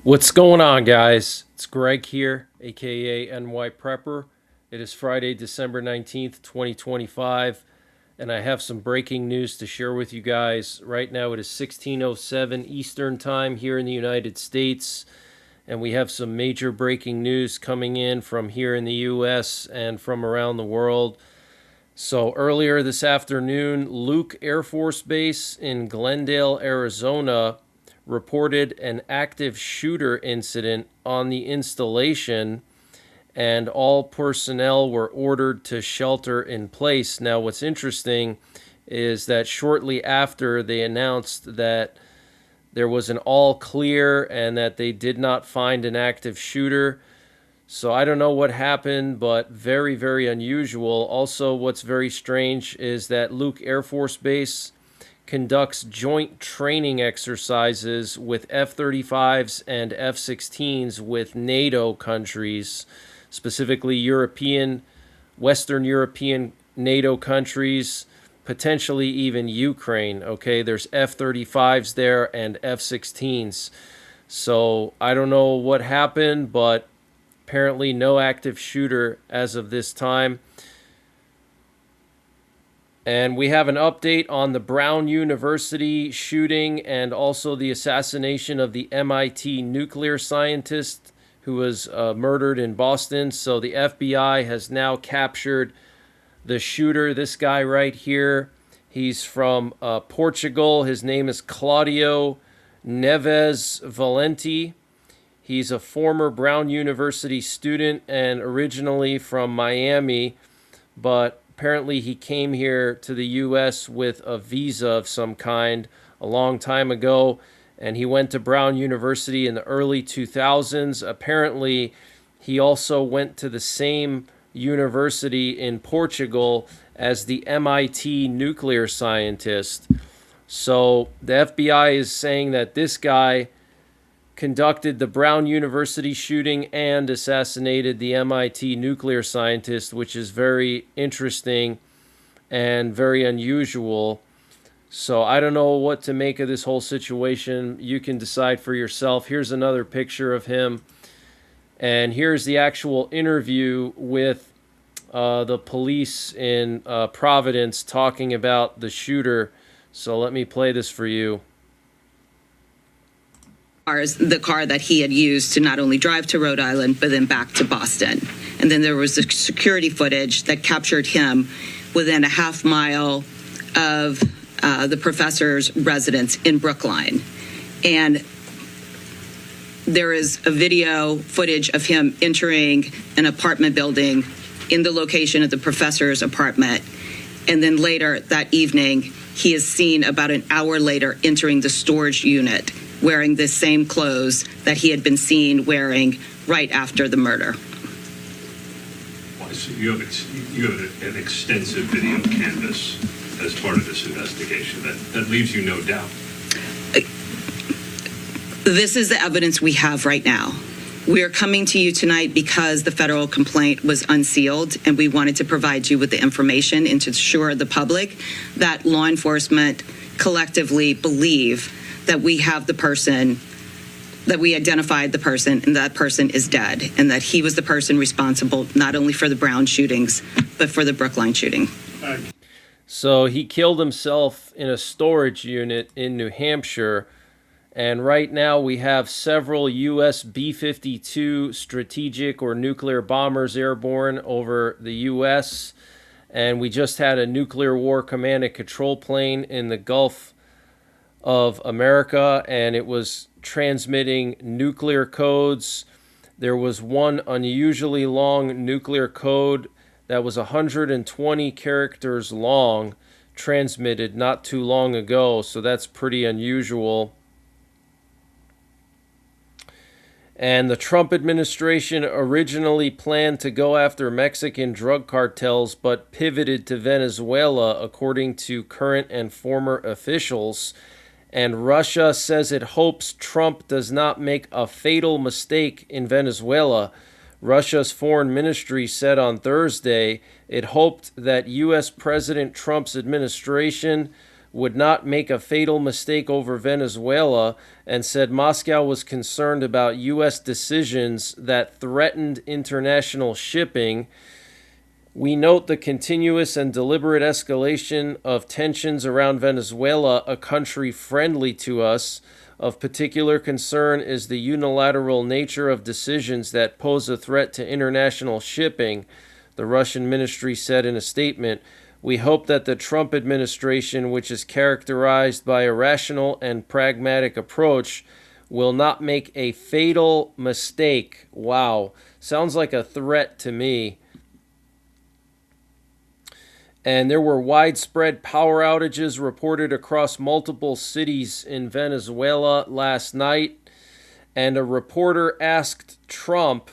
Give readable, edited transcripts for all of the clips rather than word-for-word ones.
What's going on, guys? It's Greg here, aka NYPrepper. It is Friday, December 19th, 2025, and I have some breaking news to share with you guys. Right now, it is 16:07 Eastern Time here in the United States, and we have some major breaking news coming in from here in the US and from around the world. So, earlier this afternoon, Luke Air Force Base in Glendale, Arizona, reported an active shooter incident on the installation, and all personnel were ordered to shelter in place. Now, what's interesting is that shortly after they announced that there was an all clear and that they did not find an active shooter. So I don't know what happened, but very, very unusual. Also, what's very strange is that Luke Air Force Base conducts joint training exercises with F-35s and F-16s with NATO countries, specifically Western European NATO countries, potentially even Ukraine. Okay, there's F-35s there and F-16s. So I don't know what happened, but apparently no active shooter as of this time. And we have an update on the Brown University shooting and also the assassination of the MIT nuclear scientist who was murdered in Boston. So the FBI has now captured the shooter, this guy right here. He's from Portugal. His name is Claudio Neves Valente. He's a former Brown University student and originally from Miami, but apparently he came here to the U.S. with a visa of some kind a long time ago, and he went to Brown University in the early 2000s. Apparently, he also went to the same university in Portugal as the MIT nuclear scientist. So the FBI is saying that this guy conducted the Brown University shooting and assassinated the MIT nuclear scientist, which is very interesting and very unusual. So I don't know what to make of this whole situation. You can decide for yourself. Here's another picture of him. And here's the actual interview with the police in Providence talking about the shooter. So let me play this for you. The car that he had used to not only drive to Rhode Island, but then back to Boston. And then there was the security footage that captured him within a half mile of the professor's residence in Brookline. And there is a video footage of him entering an apartment building in the location of the professor's apartment. And then later that evening, he is seen about an hour later entering the storage unit, wearing the same clothes that he had been seen wearing right after the murder. So you have an extensive video canvas as part of this investigation. That leaves you no doubt. This is the evidence we have right now. We are coming to you tonight because the federal complaint was unsealed, and we wanted to provide you with the information and to assure the public that law enforcement collectively believe that we have the person, that we identified the person, and that person is dead, and that he was the person responsible not only for the Brown shootings, but for the Brookline shooting. So he killed himself in a storage unit in New Hampshire. And right now we have several U.S. B-52 strategic or nuclear bombers airborne over the U.S. And we just had a nuclear war command and control plane in the Gulf of America, and it was transmitting nuclear codes. There was one unusually long nuclear code that was 120 characters long, transmitted not too long ago, so that's pretty unusual. And the Trump administration originally planned to go after Mexican drug cartels, but pivoted to Venezuela, according to current and former officials. And Russia says it hopes Trump does not make a fatal mistake in Venezuela. Russia's foreign ministry said on Thursday it hoped that U.S. President Trump's administration would not make a fatal mistake over Venezuela, and said Moscow was concerned about U.S. decisions that threatened international shipping. We note the continuous and deliberate escalation of tensions around Venezuela, a country friendly to us. Of particular concern is the unilateral nature of decisions that pose a threat to international shipping, the Russian ministry said in a statement. We hope that the Trump administration, which is characterized by a rational and pragmatic approach, will not make a fatal mistake. Wow, sounds like a threat to me. And there were widespread power outages reported across multiple cities in Venezuela last night. And a reporter asked Trump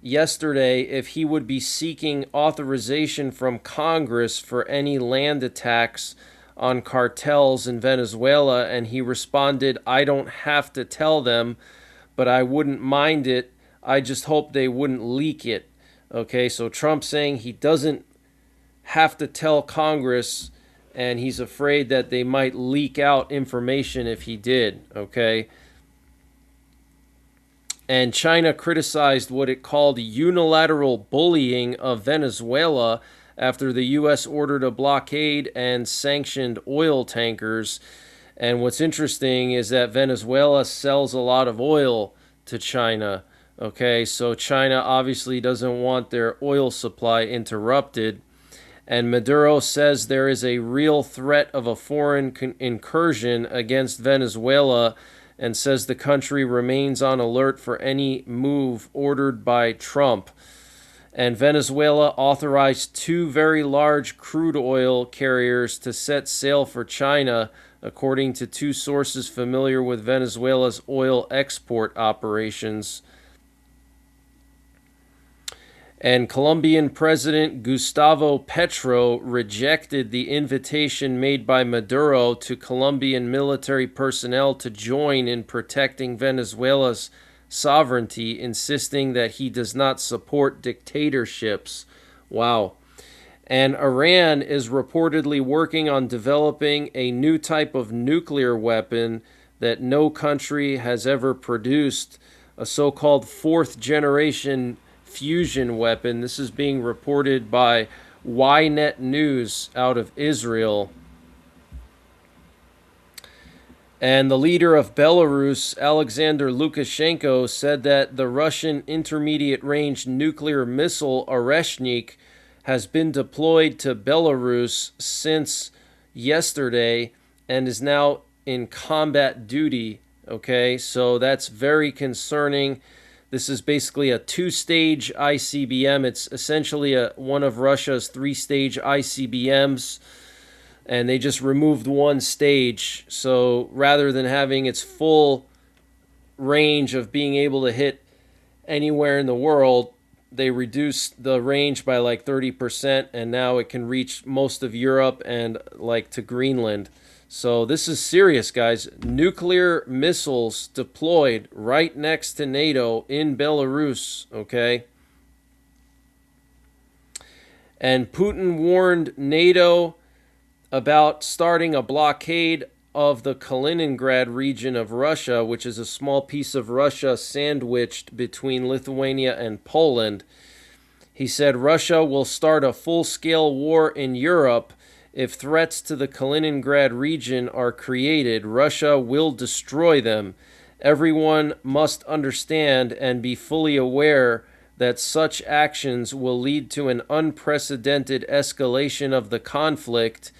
yesterday if he would be seeking authorization from Congress for any land attacks on cartels in Venezuela. And he responded, I don't have to tell them, but I wouldn't mind it. I just hope they wouldn't leak it. Okay, so Trump saying he doesn't have to tell Congress, and he's afraid that they might leak out information if he did, okay? And China criticized what it called unilateral bullying of Venezuela after the U.S. ordered a blockade and sanctioned oil tankers. And what's interesting is that Venezuela sells a lot of oil to China, okay? So China obviously doesn't want their oil supply interrupted. And Maduro says there is a real threat of a foreign incursion against Venezuela, and says the country remains on alert for any move ordered by Trump. And Venezuela authorized 2 very large crude oil carriers to set sail for China, according to 2 sources familiar with Venezuela's oil export operations. And Colombian President Gustavo Petro rejected the invitation made by Maduro to Colombian military personnel to join in protecting Venezuela's sovereignty, insisting that he does not support dictatorships. Wow. And Iran is reportedly working on developing a new type of nuclear weapon that no country has ever produced, a so-called 4th generation fusion weapon. This is being reported by Ynet News out of Israel. And the leader of Belarus, Alexander Lukashenko, said that the Russian intermediate-range nuclear missile Oreshnik has been deployed to Belarus since yesterday and is now in combat duty. Okay, so that's very concerning. This is basically a 2-stage ICBM. It's essentially one of Russia's 3-stage ICBMs, and they just removed 1 stage. So rather than having its full range of being able to hit anywhere in the world, they reduced the range by like 30%, and now it can reach most of Europe and like to Greenland. So this is serious, guys. Nuclear missiles deployed right next to NATO in Belarus, okay? And Putin warned NATO about starting a blockade of the Kaliningrad region of Russia, which is a small piece of Russia sandwiched between Lithuania and Poland. He said Russia will start a full-scale war in Europe if threats to the Kaliningrad region are created. Russia will destroy them. Everyone must understand and be fully aware that such actions will lead to an unprecedented escalation of the conflict,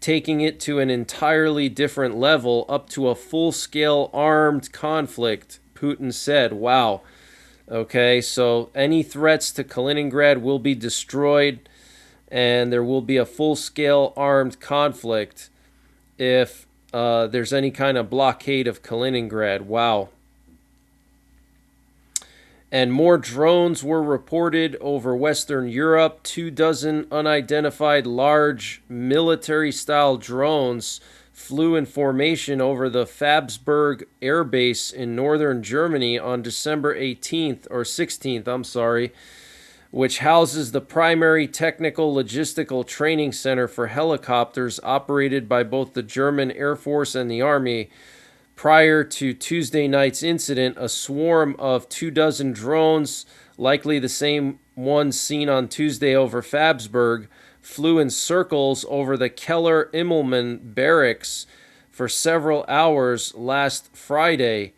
taking it to an entirely different level, up to a full-scale armed conflict, Putin said. Wow. Okay, so any threats to Kaliningrad will be destroyed, and there will be a full-scale armed conflict if there's any kind of blockade of Kaliningrad. Wow. And more drones were reported over Western Europe. 24 unidentified large military-style drones flew in formation over the Fabsberg Air Base in northern Germany on December 16th, which houses the primary technical logistical training center for helicopters operated by both the German Air Force and the Army. Prior to Tuesday night's incident, a swarm of 24 drones, likely the same ones seen on Tuesday over Fabsburg, flew in circles over the Keller-Immelmann barracks for several hours last Friday.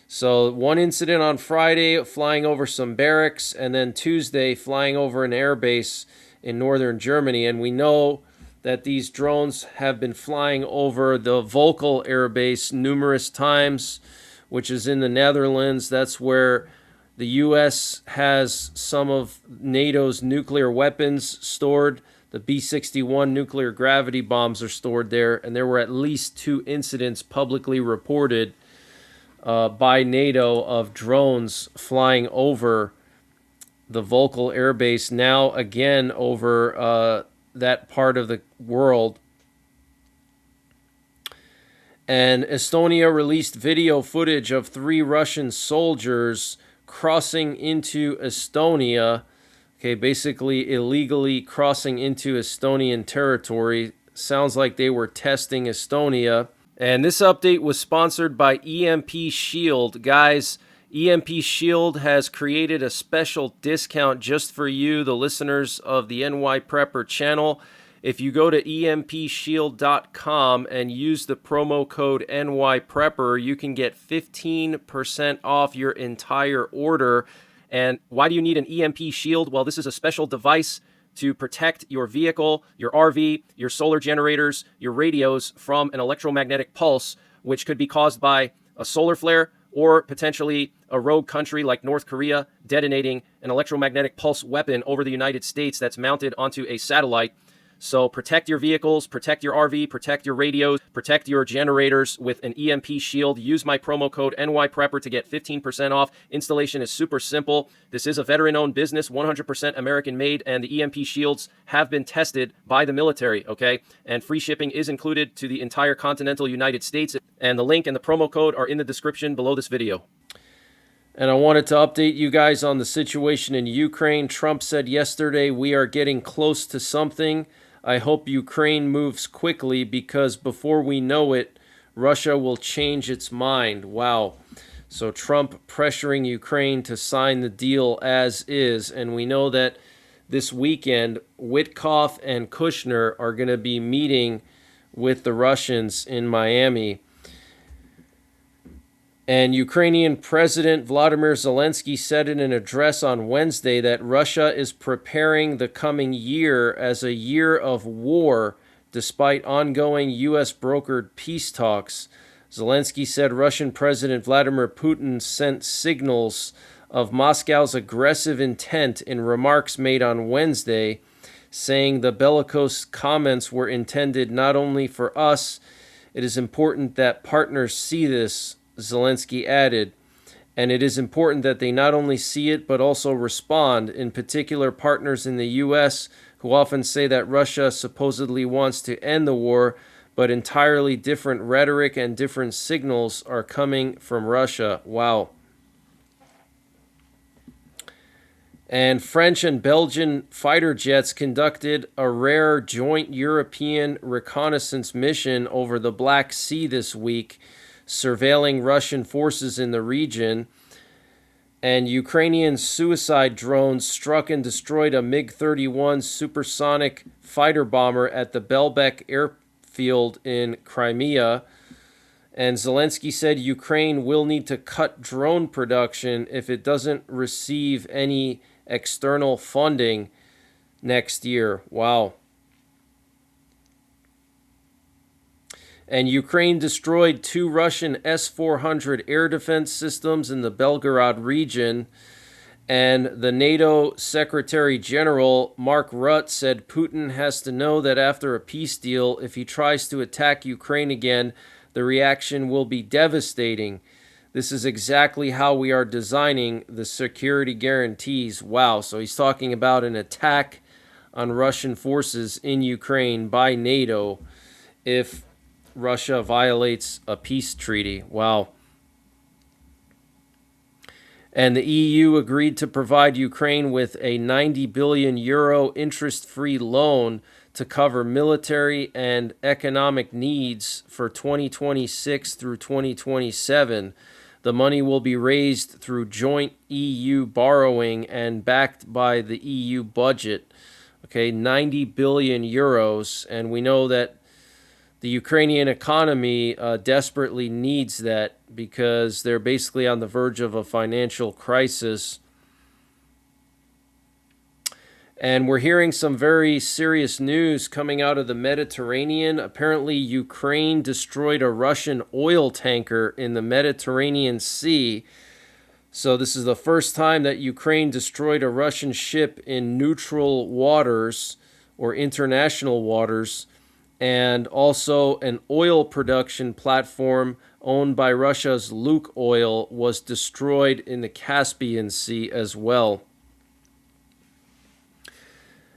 So one incident on Friday flying over some barracks, and then Tuesday flying over an airbase in northern Germany. And we know that these drones have been flying over the Volkel Air Base numerous times, which is in the Netherlands. That's where the U.S. has some of NATO's nuclear weapons stored. The B-61 nuclear gravity bombs are stored there, and there were at least 2 incidents publicly reported by NATO of drones flying over the Volkel Air Base, now again over that part of the world. And Estonia released video footage of 3 Russian soldiers crossing into Estonia. Okay, basically illegally crossing into Estonian territory. Sounds like they were testing Estonia. And this update was sponsored by EMP Shield. Guys, EMP Shield has created a special discount just for you, the listeners of the NYPrepper channel. If you go to empshield.com and use the promo code NYPrepper, you can get 15% off your entire order. And why do you need an EMP Shield? Well, this is a special device to protect your vehicle, your RV, your solar generators, your radios from an electromagnetic pulse, which could be caused by a solar flare or potentially a rogue country like North Korea detonating an electromagnetic pulse weapon over the United States that's mounted onto a satellite. So protect your vehicles, protect your RV, protect your radios, protect your generators with an EMP Shield. Use my promo code NYPrepper to get 15% off. Installation is super simple. This is a veteran-owned business, 100% American-made, and the EMP Shields have been tested by the military, okay? And free shipping is included to the entire continental United States. And the link and the promo code are in the description below this video. And I wanted to update you guys on the situation in Ukraine. Trump said yesterday, we are getting close to something. I hope Ukraine moves quickly because before we know it, Russia will change its mind. Wow. So Trump pressuring Ukraine to sign the deal as is. And we know that this weekend, Witkoff and Kushner are going to be meeting with the Russians in Miami. And Ukrainian President Vladimir Zelensky said in an address on Wednesday that Russia is preparing the coming year as a year of war despite ongoing U.S.-brokered peace talks. Zelensky said Russian President Vladimir Putin sent signals of Moscow's aggressive intent in remarks made on Wednesday, saying the bellicose comments were intended not only for us, it is important that partners see this, Zelensky added, and it is important that they not only see it but also respond, in particular partners in the U.S. who often say that Russia supposedly wants to end the war, but entirely different rhetoric and different signals are coming from Russia. Wow. And French and Belgian fighter jets conducted a rare joint European reconnaissance mission over the Black Sea this week, surveilling Russian forces in the region. And Ukrainian suicide drones struck and destroyed a MiG-31 supersonic fighter bomber at the Belbek airfield in Crimea. And Zelensky said Ukraine will need to cut drone production if it doesn't receive any external funding next year. Wow. And Ukraine destroyed 2 Russian S-400 air defense systems in the Belgorod region. And the NATO Secretary General Mark Rutte said Putin has to know that after a peace deal, if he tries to attack Ukraine again, the reaction will be devastating. This is exactly how we are designing the security guarantees. Wow. So he's talking about an attack on Russian forces in Ukraine by NATO if Russia violates a peace treaty. Wow. And the EU agreed to provide Ukraine with a 90 billion euro interest-free loan to cover military and economic needs for 2026 through 2027. The money will be raised through joint EU borrowing and backed by the EU budget. Okay, 90 billion euros. And we know that the Ukrainian economy desperately needs that because they're basically on the verge of a financial crisis. And we're hearing some very serious news coming out of the Mediterranean. Apparently, Ukraine destroyed a Russian oil tanker in the Mediterranean Sea. So this is the first time that Ukraine destroyed a Russian ship in neutral waters or international waters. And also an oil production platform owned by Russia's Lukoil was destroyed in the Caspian Sea as well.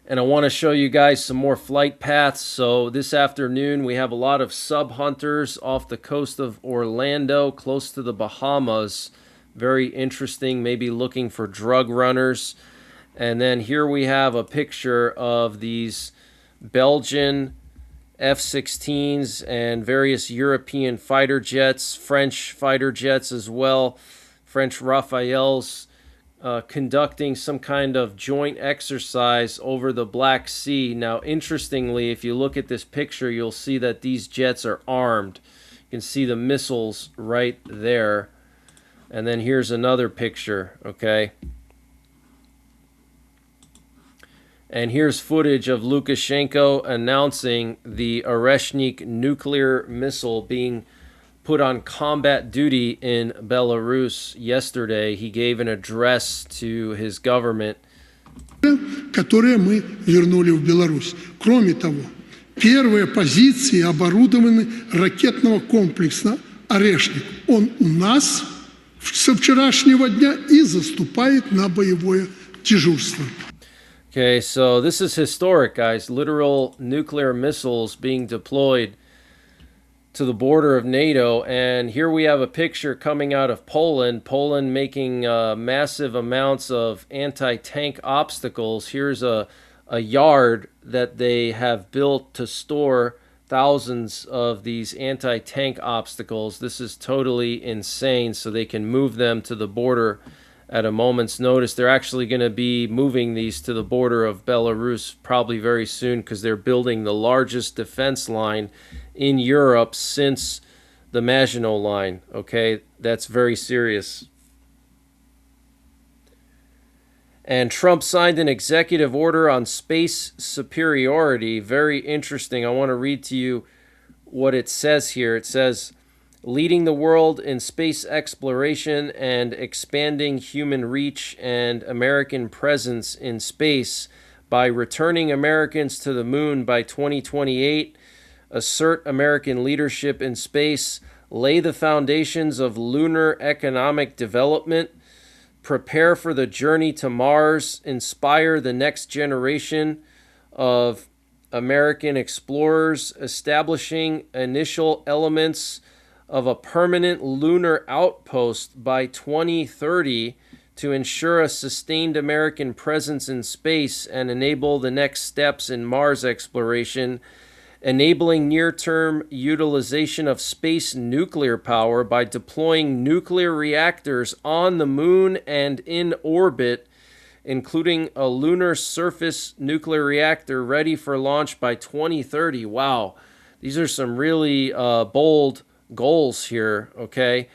And I want to show you guys some more flight paths. So this afternoon we have a lot of sub hunters off the coast of Orlando, close to the Bahamas. Very interesting, maybe looking for drug runners. And then here we have a picture of these Belgian F-16s and various European fighter jets, French fighter jets as well, French Rafales, conducting some kind of joint exercise over the Black Sea. Now, interestingly, if you look at this picture, you'll see that these jets are armed. You can see the missiles right there. And then here's another picture, okay? And here's footage of Lukashenko announcing the Oreshnik nuclear missile being put on combat duty in Belarus yesterday. He gave an address to his government. Которые мы вернули в Беларусь. Кроме того, первые позиции оборудованы ракетного комплекса «Орешник». Он у нас со вчерашнего дня и заступает на боевое дежурство. Okay, so this is historic, guys. Literal nuclear missiles being deployed to the border of NATO. And here we have a picture coming out of Poland. Poland making massive amounts of anti-tank obstacles. Here's a yard that they have built to store thousands of these anti-tank obstacles. This is totally insane, so they can move them to the border at a moment's notice. They're actually going to be moving these to the border of Belarus probably very soon because they're building the largest defense line in Europe since the Maginot Line. Okay, that's very serious. And Trump signed an executive order on space superiority. Very interesting. I want to read to you what it says here. It says, leading the world in space exploration and expanding human reach and American presence in space by returning Americans to the moon by 2028, assert American leadership in space, lay the foundations of lunar economic development, prepare for the journey to Mars, inspire the next generation of American explorers, establishing initial elements of a permanent lunar outpost by 2030 to ensure a sustained American presence in space and enable the next steps in Mars exploration, enabling near-term utilization of space nuclear power by deploying nuclear reactors on the moon and in orbit, including a lunar surface nuclear reactor ready for launch by 2030. Wow, these are some really bold goals here, okay?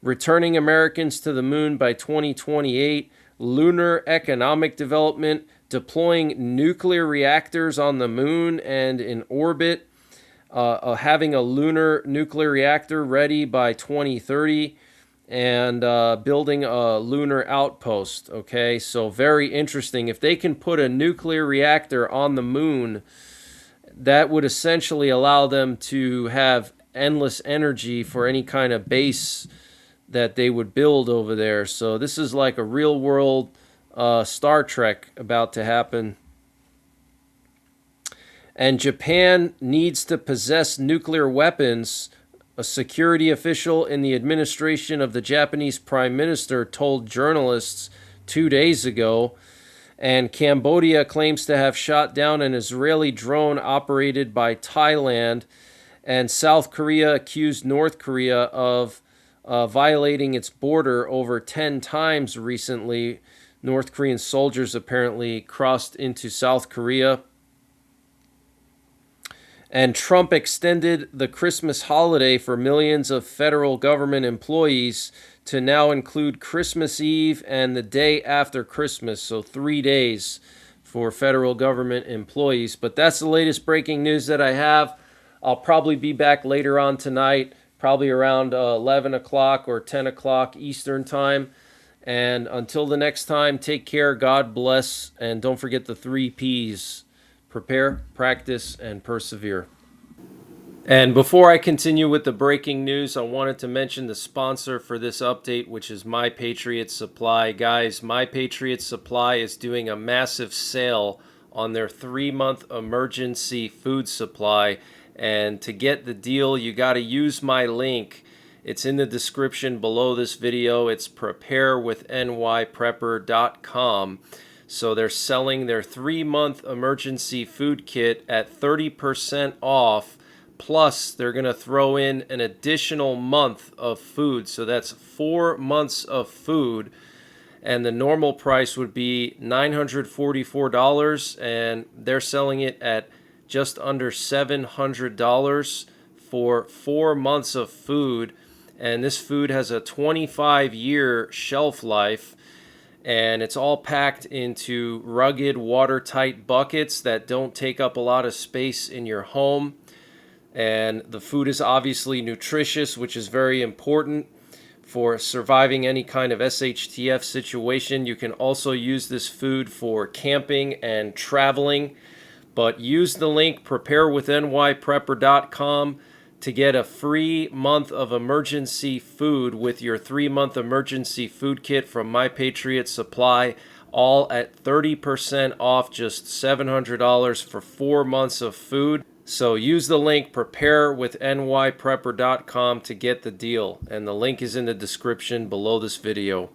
Returning Americans to the moon by 2028, lunar economic development, deploying nuclear reactors on the moon and in orbit, having a lunar nuclear reactor ready by 2030, and building a lunar outpost, okay? So very interesting. If they can put a nuclear reactor on the moon, that would essentially allow them to have endless energy for any kind of base that they would build over there. So this is like a real world Star Trek about to happen. And Japan needs to possess nuclear weapons A security official in the administration of the Japanese Prime Minister told journalists 2 days ago. And Cambodia claims to have shot down an Israeli drone operated by Thailand. And South Korea accused North Korea of violating its border over 10 times recently. North Korean soldiers apparently crossed into South Korea. And Trump extended the Christmas holiday for millions of federal government employees to now include Christmas Eve and the day after Christmas, so 3 days for federal government employees. But that's the latest breaking news that I have. I'll probably be back later on tonight, probably around 11 o'clock or 10 o'clock Eastern time. And until the next time, take care, God bless, and don't forget the 3 Ps. Prepare, practice, and persevere. And before I continue with the breaking news, I wanted to mention the sponsor for this update, which is NYPrepper Supply. Guys, NYPrepper Supply is doing a massive sale on their 3-month emergency food supply. And to get the deal, you got to use my link. It's in the description below this video. It's preparewithNYPrepper.com. So they're selling their 3-month emergency food kit at 30% off. Plus, they're going to throw in an additional month of food. So that's 4 months of food. And the normal price would be $944. And they're selling it at just under $700 for 4 months of food. And this food has a 25-year shelf life. And it's all packed into rugged, watertight buckets that don't take up a lot of space in your home. And the food is obviously nutritious, which is very important for surviving any kind of SHTF situation. You can also use this food for camping and traveling. But use the link preparewithNYPrepper.com to get a free month of emergency food with your 3-month emergency food kit from NYPrepper Supply, all at 30% off, just $700 for 4 months of food. So use the link preparewithNYPrepper.com to get the deal, and the link is in the description below this video.